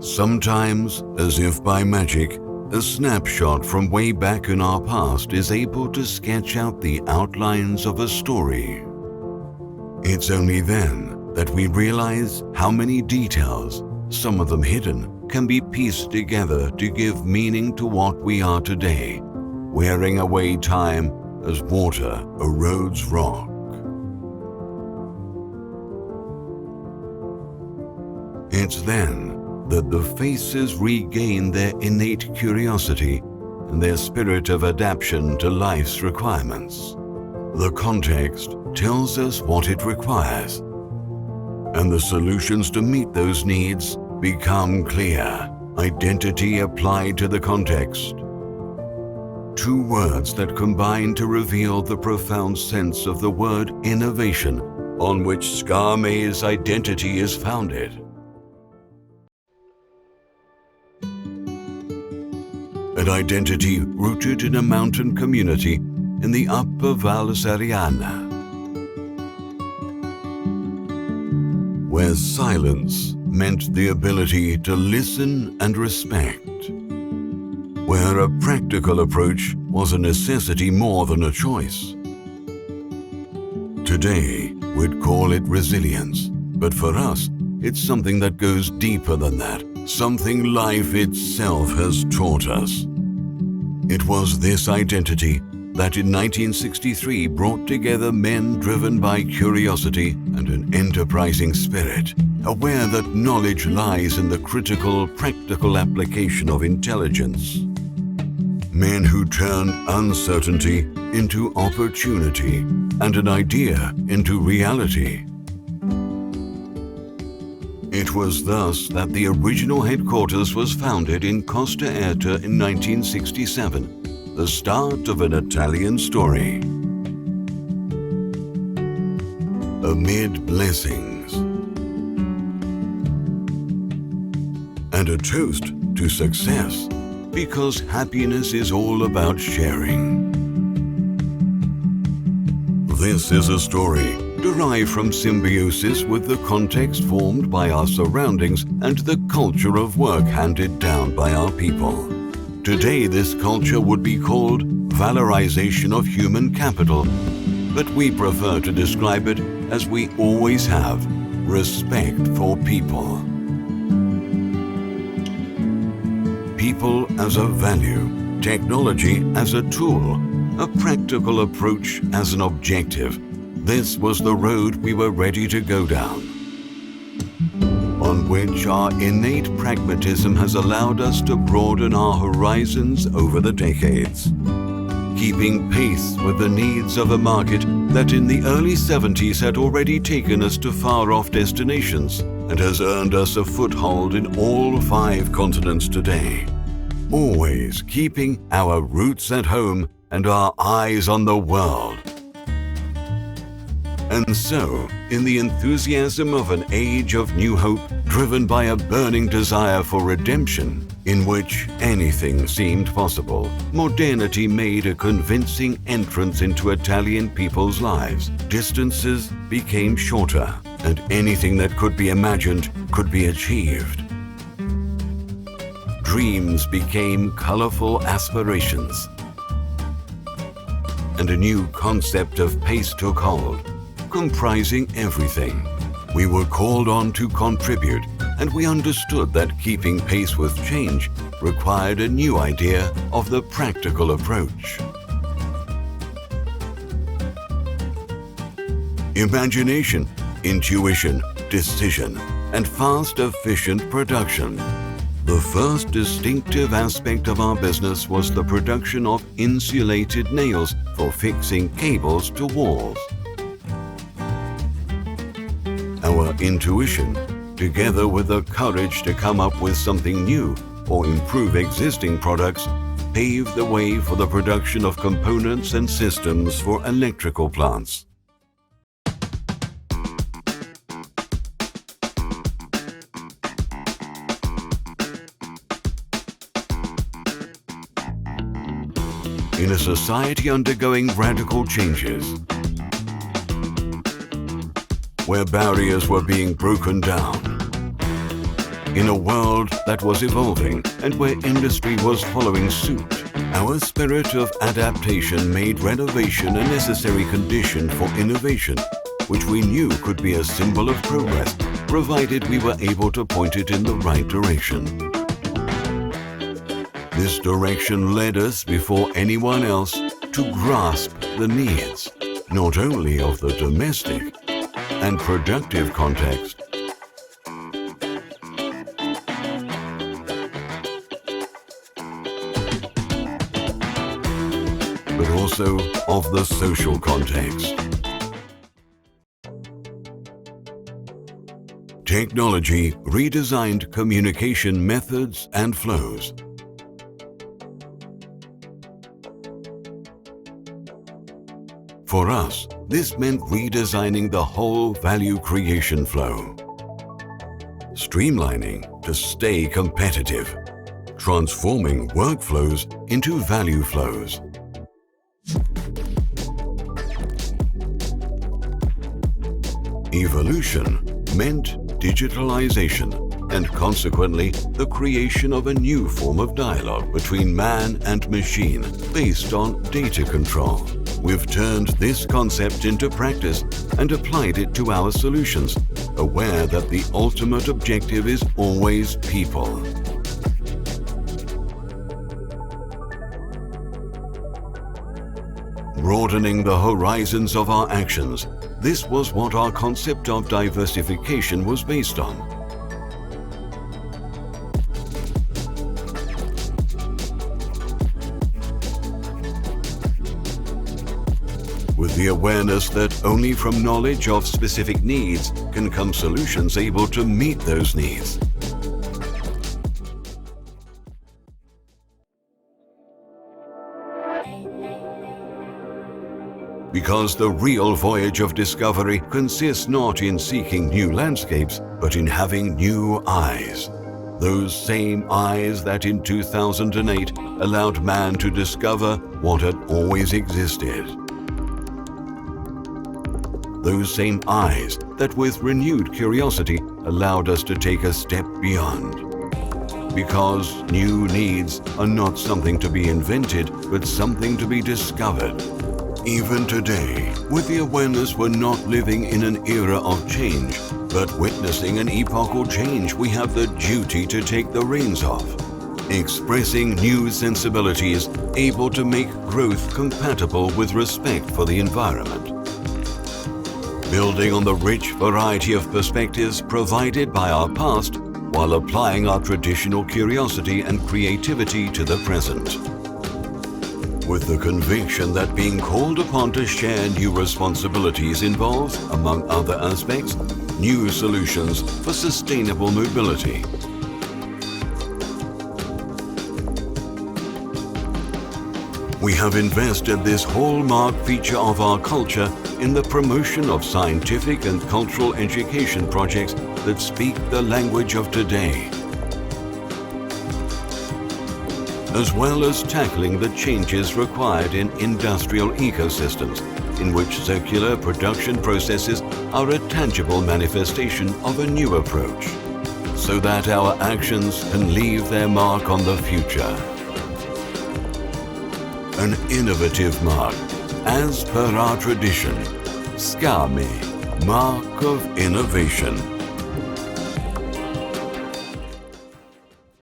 Sometimes, as if by magic, a snapshot from way back in our past is able to sketch out the outlines of a story. It's only then that we realize how many details, some of them hidden, can be pieced together to give meaning to what we are today, wearing away time as water erodes rock. It's then that the faces regain their innate curiosity and their spirit of adaptation to life's requirements. The context tells us what it requires, and the solutions to meet those needs become clear. Identity applied to the context. Two words that combine to reveal the profound sense of the word innovation on which Scame's identity is founded. An identity rooted in a mountain community in the Upper Val Seriana, where silence meant the ability to listen and respect, where a practical approach was a necessity more than a choice. Today, we'd call it resilience, but for us, it's something that goes deeper than that, something life itself has taught us. It was this identity that in 1963 brought together men driven by curiosity and an enterprising spirit, aware that knowledge lies in the critical, practical application of intelligence. Men who turned uncertainty into opportunity and an idea into reality. It was thus that the original headquarters was founded in Costa Erta in 1967, the start of an Italian story. Amid blessings and a toast to success, because happiness is all about sharing. This is a story derived from symbiosis with the context formed by our surroundings and the culture of work handed down by our people. Today, this culture would be called valorization of human capital, but we prefer to describe it as we always have, respect for people. People as a value, technology as a tool, a practical approach as an objective. This was the road we were ready to go down, on which our innate pragmatism has allowed us to broaden our horizons over the decades, keeping pace with the needs of a market that in the early 70s had already taken us to far-off destinations and has earned us a foothold in all 5 continents today. Always keeping our roots at home and our eyes on the world. And so, in the enthusiasm of an age of new hope, driven by a burning desire for redemption, in which anything seemed possible, modernity made a convincing entrance into Italian people's lives. Distances became shorter, and anything that could be imagined could be achieved. Dreams became colorful aspirations, and a new concept of pace took hold, comprising everything. We were called on to contribute, and we understood that keeping pace with change required a new idea of the practical approach. Imagination, intuition, decision, and fast, efficient production. The first distinctive aspect of our business was the production of insulated nails for fixing cables to walls. Our intuition, together with the courage to come up with something new or improve existing products, paved the way for the production of components and systems for electrical plants. In a society undergoing radical changes, where barriers were being broken down, In a world that was evolving and where industry was following suit, our spirit of adaptation made renovation a necessary condition for innovation, which we knew could be a symbol of progress, provided we were able to point it in the right direction. This direction led us before anyone else to grasp the needs, not only of the domestic and productive context, but also of the social context. Technology redesigned communication methods and flows. For us, this meant redesigning the whole value creation flow. Streamlining to stay competitive. Transforming workflows into value flows. Evolution meant digitalization and consequently the creation of a new form of dialogue between man and machine based on data control. We've turned this concept into practice and applied it to our solutions, aware that the ultimate objective is always people. Broadening the horizons of our actions, this was what our concept of diversification was based on. With the awareness that only from knowledge of specific needs can come solutions able to meet those needs. Because the real voyage of discovery consists not in seeking new landscapes, but in having new eyes. Those same eyes that in 2008 allowed man to discover what had always existed. Those same eyes that with renewed curiosity allowed us to take a step beyond. Because new needs are not something to be invented, but something to be discovered. Even today, with the awareness we're not living in an era of change, but witnessing an epochal change we have the duty to take the reins of. Expressing new sensibilities able to make growth compatible with respect for the environment. Building on the rich variety of perspectives provided by our past, while applying our traditional curiosity and creativity to the present. With the conviction that being called upon to share new responsibilities involves, among other aspects, new solutions for sustainable mobility. We have invested this hallmark feature of our culture in the promotion of scientific and cultural education projects that speak the language of today, as well as tackling the changes required in industrial ecosystems, in which circular production processes are a tangible manifestation of a new approach, so that our actions can leave their mark on the future. An innovative mark, as per our tradition, Scame, mark of innovation.